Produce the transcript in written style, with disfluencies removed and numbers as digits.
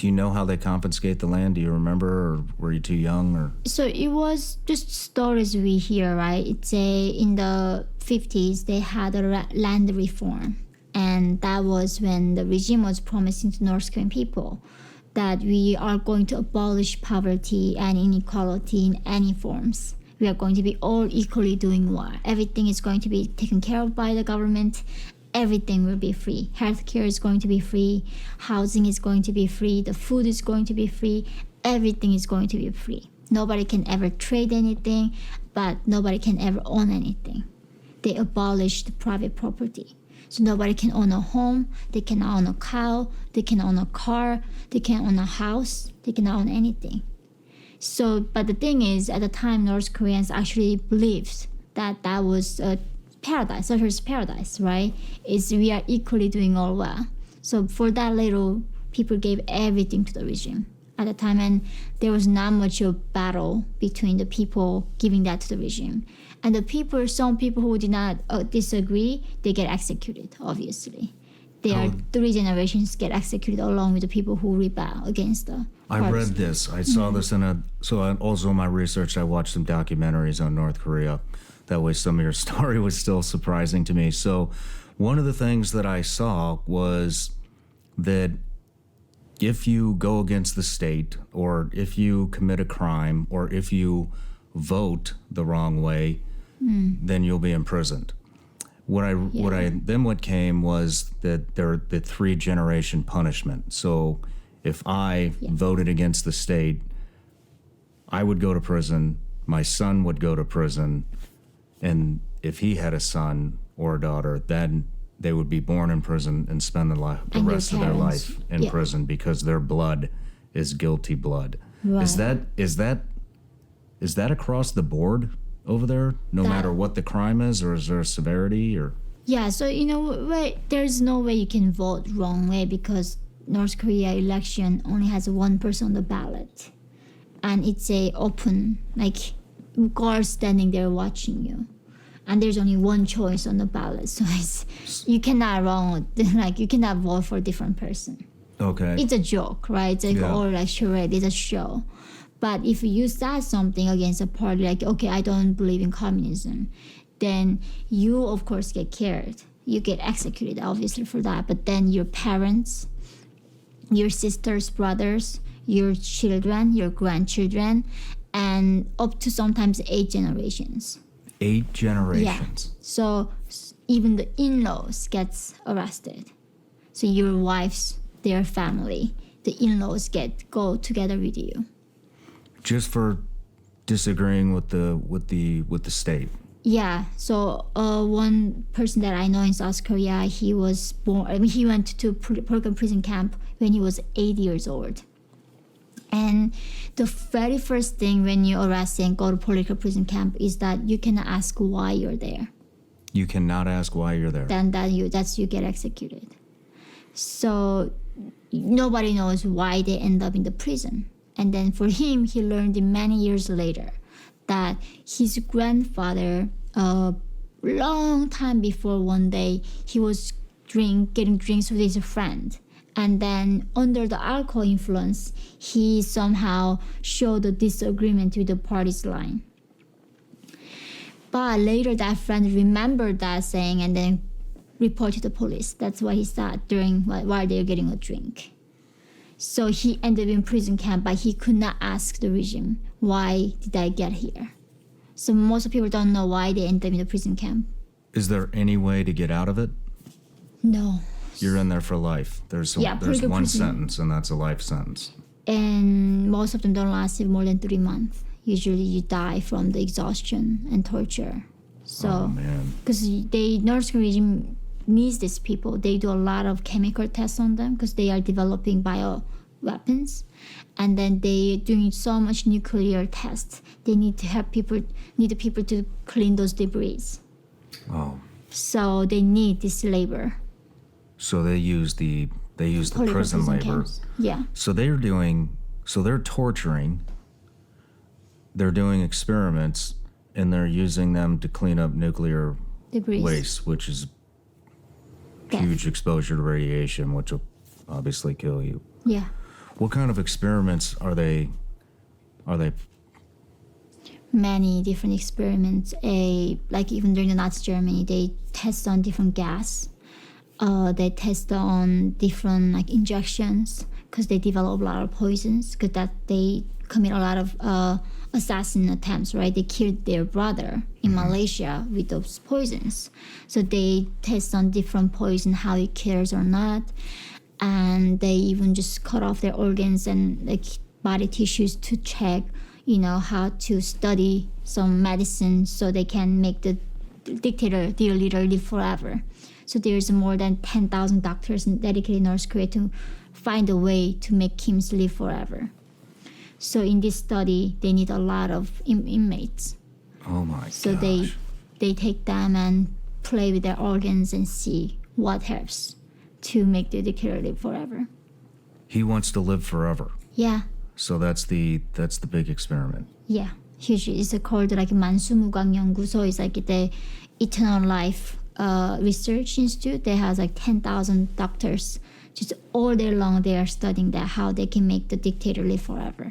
Do you know how they confiscate the land? Do you remember, or were you too young? Or So it was just stories we hear, right? It's in the 50s they had a land reform, and that was when the regime was promising to North Korean people that we are going to abolish poverty and inequality in any forms. We are going to be all equally doing well. Everything is going to be taken care of by the government. Everything will be free. Healthcare is going to be free. Housing is going to be free. The food is going to be free. Everything is going to be free. Nobody can ever trade anything, but nobody can ever own anything. They abolished private property. So nobody can own a home. They can own a cow. They can own a car. They can own a house. They can own anything. So, but the thing is, at the time, North Koreans actually believed that that was a paradise, socialist paradise, right? We are equally doing all well. So for that little, people gave everything to the regime at the time, and there was not much of battle between the people giving that to the regime. And the people, some people who did not disagree, they get executed, obviously. There are 3 generations get executed along with the people who rebel against the I read this. I saw this also in my research, I watched some documentaries on North Korea. That way some of your story was still surprising to me. So one of the things that I saw was that if you go against the state, or if you commit a crime, or if you vote the wrong way, then you'll be imprisoned. What came was that there the 3-generation punishment. So if I voted against the state, I would go to prison, my son would go to prison, and if he had a son or a daughter, then they would be born in prison and spend the rest of their life in prison because their blood is guilty blood. Right. Is that across the board over there, no matter what the crime is, or is there a severity? Or so there's no way you can vote wrong way, because North Korea election only has one person on the ballot, and it's a open, like, guards standing there watching you, and there's only one choice on the ballot, so you cannot you cannot vote for a different person. Okay, it's a joke, right? It's like all like charade, it's a show. But if you start something against a party, like, okay, I don't believe in communism, then you, of course, get killed. You get executed, obviously, for that. But then your parents, your sisters, brothers, your children, your grandchildren, and up to sometimes 8 generations. 8 generations? Yeah. So even the in-laws gets arrested. So your wives, their family, the in-laws go together with you. Just for disagreeing with the state. Yeah. So one person that I know in South Korea, he was born. He went to Purgan prison camp when he was 8 years old. And the very first thing when you arrest and go to political prison camp is that you cannot ask why you're there. You cannot ask why you're there. Then you get executed. So nobody knows why they end up in the prison. And then for him, he learned many years later that his grandfather, a long time before, one day, he was getting drinks with his friend. And then under the alcohol influence, he somehow showed a disagreement with the party's line. But later that friend remembered that saying and then reported to the police. That's what he said while they were getting a drink. So he ended up in prison camp, but he could not ask the regime, why did I get here? So most people don't know why they ended up in the prison camp. Is there any way to get out of it? No. You're in there for life. There's one sentence, and that's a life sentence. And most of them don't last more than 3 months. Usually you die from the exhaustion and torture. So, because the North Korean regime needs these people. They do a lot of chemical tests on them because they are developing bioweapons, and then they doing so much nuclear tests. They need the people to clean those debris. Oh. So they need this labor. So they use the prison labor. Camps. Yeah. So they're torturing. They're doing experiments, and they're using them to clean up nuclear debris waste, which is huge exposure to radiation, which will obviously kill you. Yeah. What kind of experiments are they? Many different experiments. Like even during the Nazi Germany, they test on different gas. They test on different like injections because they develop a lot of poisons. Because that they commit a lot of assassin attempts. Right, they killed their brother in Malaysia with those poisons. So they test on different poison, how it kills or not, and they even just cut off their organs and like body tissues to check, how to study some medicine so they can make the dictator, their leader, live forever. So there's more than 10,000 doctors dedicated in North Korea to find a way to make Kims live forever. So in this study, they need a lot of inmates. Oh my gosh. So they take them and play with their organs and see what helps to make the dictator live forever. He wants to live forever. Yeah. So that's the big experiment. Yeah. Huge. It's called like 만수무강 연구소. It's like the eternal life research institute. They has like 10,000 doctors. Just all day long they are studying that how they can make the dictator live forever.